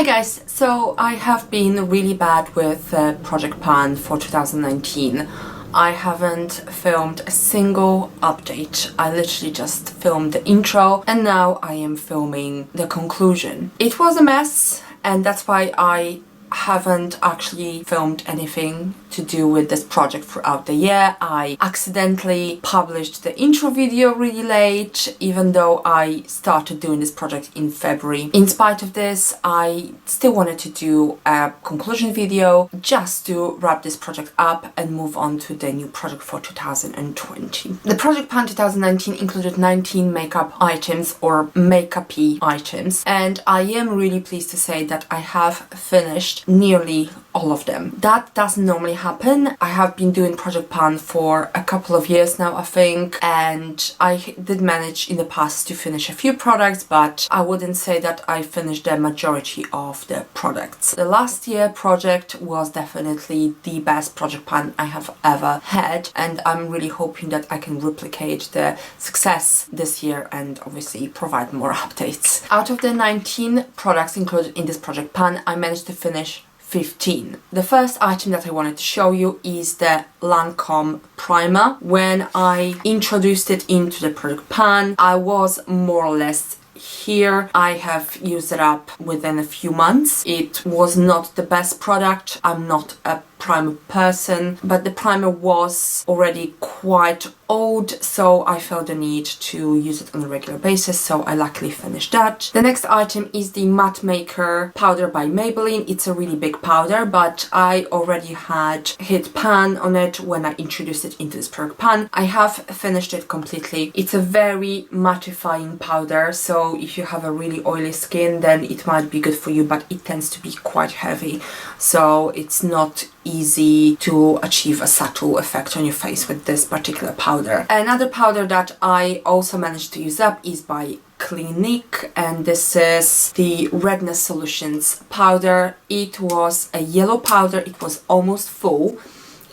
Hi guys, so I have been really bad with Project Pan for 2019. I haven't filmed a single update. I literally just filmed the intro and now I am filming the conclusion. It was a mess and that's why I haven't actually filmed anything to do with this project throughout the year. I accidentally published the intro video really late, even though I started doing this project in February. In spite of this, I still wanted to do a conclusion video just to wrap this project up and move on to the new project for 2020. The Project Pan 2019 included 19 makeup items or makeup-y items, and I am really pleased to say that I have finished nearly all of them. That doesn't normally happen. I have been doing Project Pan for a couple of years now, I think, and I did manage in the past to finish a few products, but I wouldn't say that I finished the majority of the products. The last year project was definitely the best Project Pan I have ever had, and I'm really hoping that I can replicate the success this year and obviously provide more updates. Out of the 19 products included in this Project Pan, I managed to finish 15. The first item that I wanted to show you is the Lancome primer. When I introduced it into the Project Pan, I was more or less here. I have used it up within a few months. It was not the best product. I'm not a primer person, but the primer was already quite old, so I felt the need to use it on a regular basis, so I luckily finished that. The next item is the Matte Maker powder by Maybelline. It's a really big powder, but I already had hit pan on it when I introduced it into this Project Pan. I have finished it completely. It's a very mattifying powder, so if you have a really oily skin, then it might be good for you, but it tends to be quite heavy, so it's not easy to achieve a subtle effect on your face with this particular powder. Another powder that I also managed to use up is by Clinique, and this is the Redness Solutions powder. It was a yellow powder, it was almost full,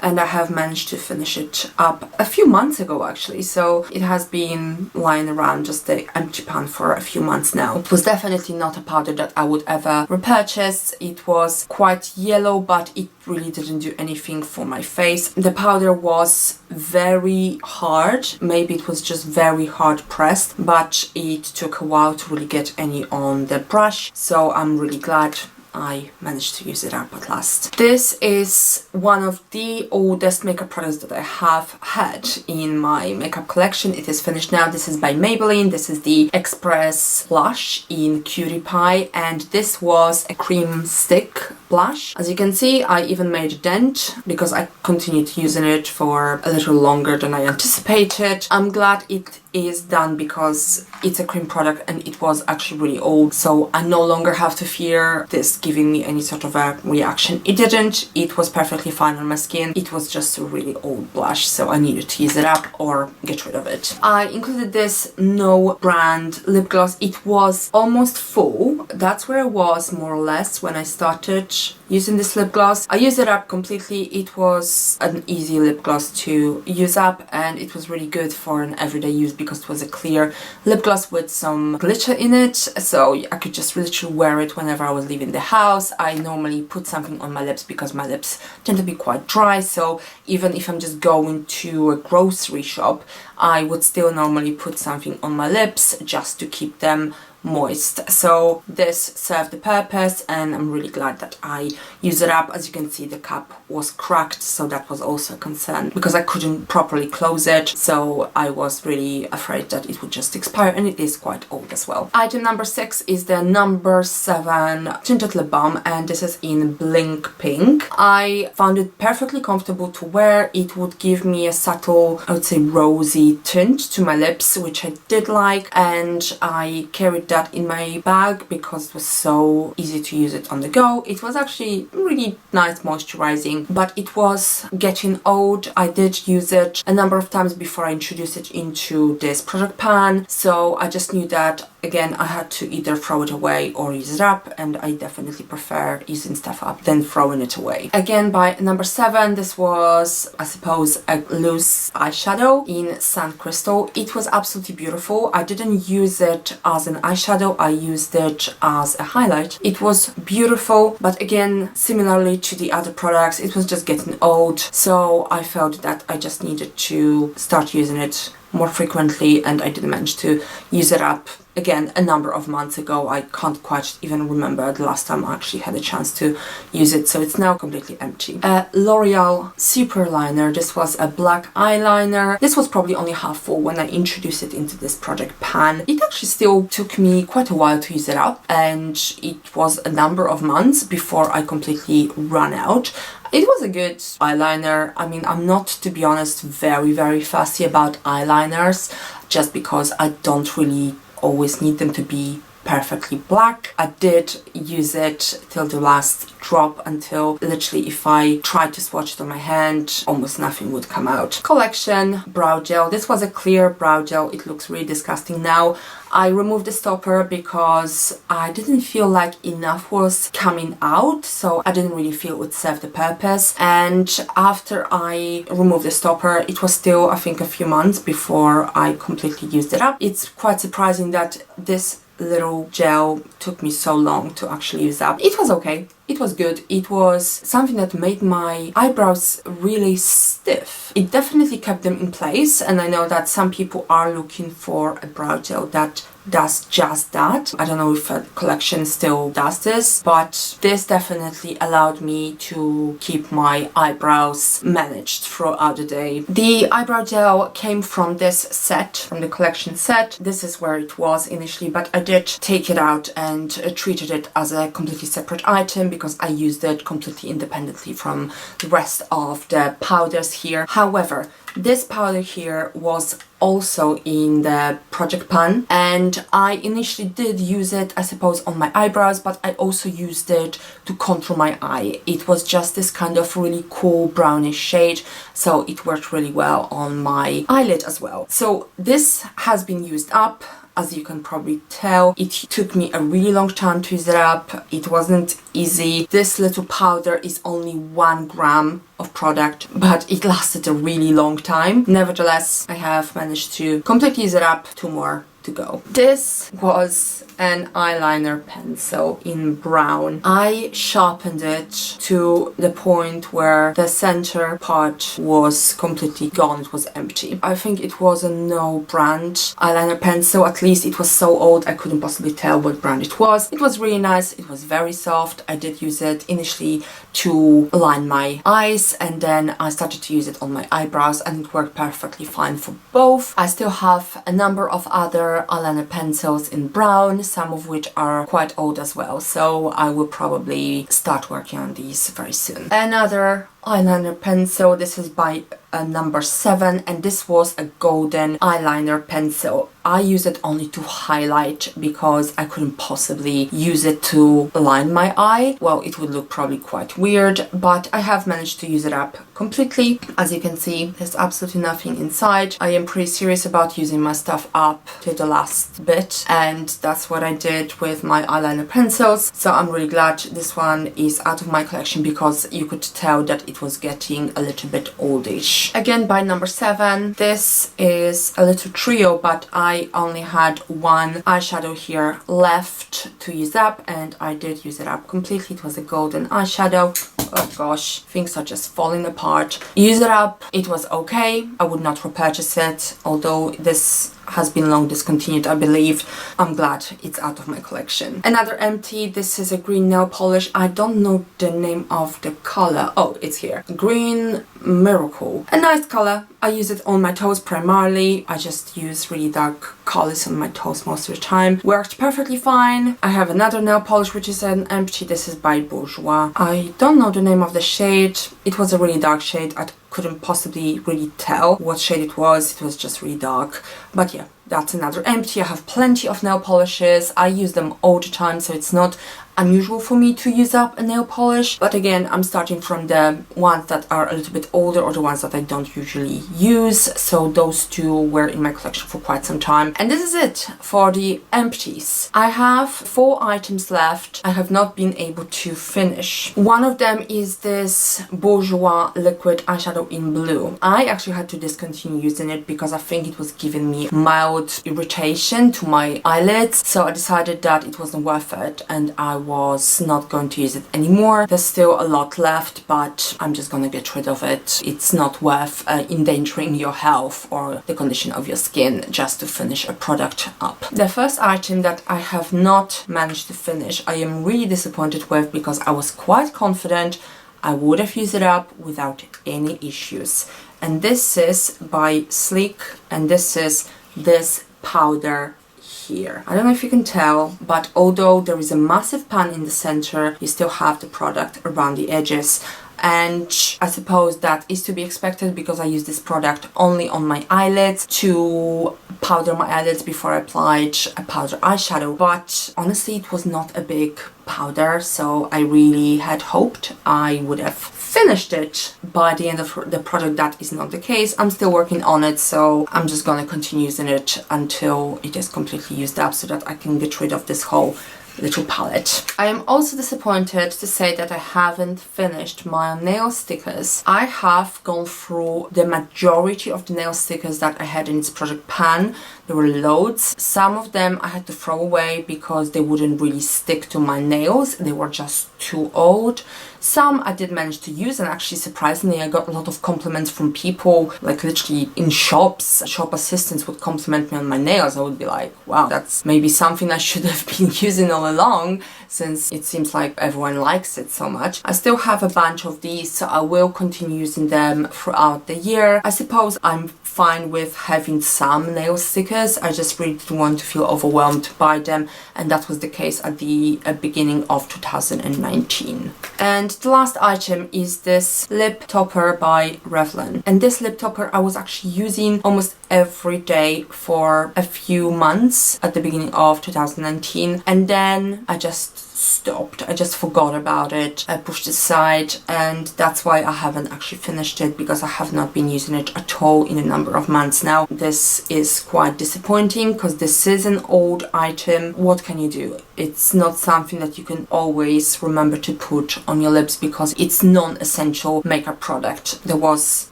and I have managed to finish it up a few months ago actually, so it has been lying around just the empty pan for a few months now. It was definitely not a powder that I would ever repurchase. It was quite yellow, but it really didn't do anything for my face. The powder was very hard, maybe it was just very hard pressed, but it took a while to really get any on the brush, so I'm really glad I managed to use it up at last. This is one of the oldest makeup products that I have had in my makeup collection. It is finished now. This is by Maybelline. This is the Express Blush in Cutie Pie, and this was a cream stick blush. As you can see, I even made a dent because I continued using it for a little longer than I anticipated. I'm glad it is done because it's a cream product and it was actually really old, so I no longer have to fear this giving me any sort of a reaction. It didn't. It was perfectly fine on my skin. It was just a really old blush, so I needed to use it up or get rid of it. I included this No brand lip gloss. It was almost full. That's where I was more or less when I started using this lip gloss. I used it up completely. It was an easy lip gloss to use up and it was really good for an everyday use because it was a clear lip gloss with some glitter in it, so I could just literally wear it whenever I was leaving the house. I normally put something on my lips because my lips tend to be quite dry, so even if I'm just going to a grocery shop, I would still normally put something on my lips just to keep them moist. So this served the purpose and I'm really glad that I used it up. As you can see, the cap was cracked, so that was also a concern because I couldn't properly close it, so I was really afraid that it would just expire, and it is quite old as well. Item number 6 is the number 7 tinted lip balm, and this is in Blink Pink. I found it perfectly comfortable to wear. It would give me a subtle, I would say rosy tint to my lips, which I did like, and I carried that in my bag because it was so easy to use it on the go. It was actually really nice moisturizing, but it was getting old. I did use it a number of times before I introduced it into this Project Pan, so I just knew that again, I had to either throw it away or use it up, and I definitely prefer using stuff up than throwing it away. Again, by number 7, this was, I suppose, a loose eyeshadow in Sand Crystal. It was absolutely beautiful. I didn't use it as an eyeshadow, I used it as a highlight. It was beautiful, but again, similarly to the other products, it was just getting old, so I felt that I just needed to start using it more frequently, and I didn't manage to use it up again a number of months ago. I can't quite even remember the last time I actually had a chance to use it, so it's now completely empty. L'Oreal Super Liner. This was a black eyeliner. This was probably only half full when I introduced it into this project pan. It actually still took me quite a while to use it up, and it was a number of months before I completely ran out. It was a good eyeliner. I mean, I'm not, to be honest, very fussy about eyeliners, just because I don't really always need them to be perfectly black. I did use it till the last drop, until literally if I tried to swatch it on my hand, almost nothing would come out. Collection brow gel. This was a clear brow gel. It looks really disgusting now. I removed the stopper because I didn't feel like enough was coming out, so I didn't really feel it would serve the purpose. And after I removed the stopper, it was still, I think, a few months before I completely used it up. It's quite surprising that this little gel took me so long to actually use up. It was okay. It was good. It was something that made my eyebrows really stiff. It definitely kept them in place, and I know that some people are looking for a brow gel that does just that. I don't know if a collection still does this, but this definitely allowed me to keep my eyebrows managed throughout the day. The eyebrow gel came from this set, from the collection set. This is where it was initially, but I did take it out and treated it as a completely separate item because I used it completely independently from the rest of the powders here. However, this powder here was also in the project pan, and I initially did use it, I suppose, on my eyebrows, but I also used it to contour my eye. It was just this kind of really cool brownish shade, so it worked really well on my eyelid as well. So this has been used up. As you can probably tell, it took me a really long time to use it up. It wasn't easy. This little powder is only 1 gram of product, but it lasted a really long time. Nevertheless, I have managed to completely use it up. 2 more to go. This was an eyeliner pencil in brown. I sharpened it to the point where the center part was completely gone. It was empty. I think it was a no brand eyeliner pencil. At least it was so old I couldn't possibly tell what brand it was. It was really nice. It was very soft. I did use it initially to line my eyes, and then I started to use it on my eyebrows, and it worked perfectly fine for both. I still have a number of other eyeliner pencils in brown, some of which are quite old as well, so I will probably start working on these very soon. Another eyeliner pencil. This is by number 7, and this was a golden eyeliner pencil. I use it only to highlight because I couldn't possibly use it to line my eye. Well, it would look probably quite weird, but I have managed to use it up completely. As you can see, there's absolutely nothing inside. I am pretty serious about using my stuff up to the last bit, and that's what I did with my eyeliner pencils. So I'm really glad this one is out of my collection because you could tell that it was getting a little bit oldish. Again, by number 7, this is a little trio, but I only had 1 eyeshadow here left to use up, and I did use it up completely. It was a golden eyeshadow. Oh gosh, things are just falling apart. Use it up. It was okay. I would not repurchase it, although this has been long discontinued, I believe. I'm glad it's out of my collection. Another empty. This is a green nail polish. I don't know the name of the color. Oh, it's here. Green Miracle. A nice color. I use it on my toes primarily. I just use really dark colors on my toes most of the time. Worked perfectly fine. I have another nail polish which is an empty. This is by Bourjois. I don't know the name of the shade. It was a really dark shade. I couldn't possibly really tell what shade it was. It was just really dark. But yeah, that's another empty. I have plenty of nail polishes. I use them all the time, so it's not unusual for me to use up a nail polish, but again, I'm starting from the ones that are a little bit older or the ones that I don't usually use. So those two were in my collection for quite some time. And this is it for the empties. I have 4 items left I have not been able to finish. One of them is this Bourjois liquid eyeshadow in blue. I actually had to discontinue using it because I think it was giving me mild irritation to my eyelids, so I decided that it wasn't worth it and I was not going to use it anymore. There's still a lot left, but I'm just gonna get rid of it. It's not worth endangering your health or the condition of your skin just to finish a product up. The first item that I have not managed to finish, I am really disappointed with because I was quite confident I would have used it up without any issues. And this is by Sleek, and this is this powder here. I don't know if you can tell, but although there is a massive pan in the center, you still have the product around the edges. And I suppose that is to be expected because I use this product only on my eyelids to powder my eyelids before I applied a powder eyeshadow. But honestly, it was not a big powder, so I really had hoped I would have finished it by the end of the product. That is not the case. I'm still working on it, so I'm just gonna continue using it until it is completely used up so that I can get rid of this whole little palette. I am also disappointed to say that I haven't finished my nail stickers. I have gone through the majority of the nail stickers that I had in this project pan. There were loads. Some of them I had to throw away because they wouldn't really stick to my nails. They were just too old. Some I did manage to use, and actually surprisingly I got a lot of compliments from people, like literally in shops. Shop assistants would compliment me on my nails. I would be like, wow, that's maybe something I should have been using all along, since it seems like everyone likes it so much. I still have a bunch of these, so I will continue using them throughout the year. I suppose I'm fine with having some nail stickers. I just really didn't want to feel overwhelmed by them, and that was the case at the beginning of 2019. And the last item is this lip topper by Revlon. And this lip topper I was actually using almost every day for a few months at the beginning of 2019, and then I just stopped. I just forgot about it. I pushed it aside, and that's why I haven't actually finished it, because I have not been using it at all in a number of months now. This is quite disappointing because this is an old item. What can you do? It's not something that you can always remember to put on your lips because it's non-essential makeup product. There was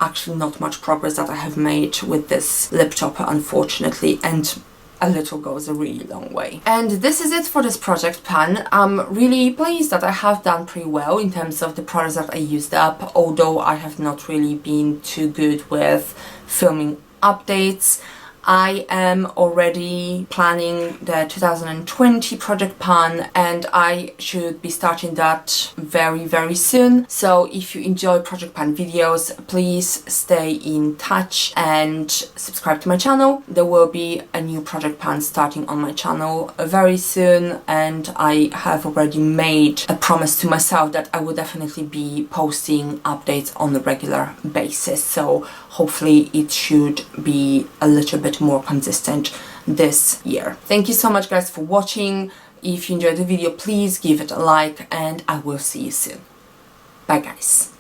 actually not much progress that I have made with this lip topper, unfortunately, and a little goes a really long way. And this is it for this project pan. I'm really pleased that I have done pretty well in terms of the products that I used up, although I have not really been too good with filming updates. I am already planning the 2020 project pan, and I should be starting that very, very soon. So if you enjoy project pan videos, please stay in touch and subscribe to my channel. There will be a new project pan starting on my channel very soon, and I have already made a promise to myself that I will definitely be posting updates on a regular basis. So hopefully it should be a little bit more consistent this year. Thank you so much guys for watching. If you enjoyed the video, please give it a like, and I will see you soon. Bye guys.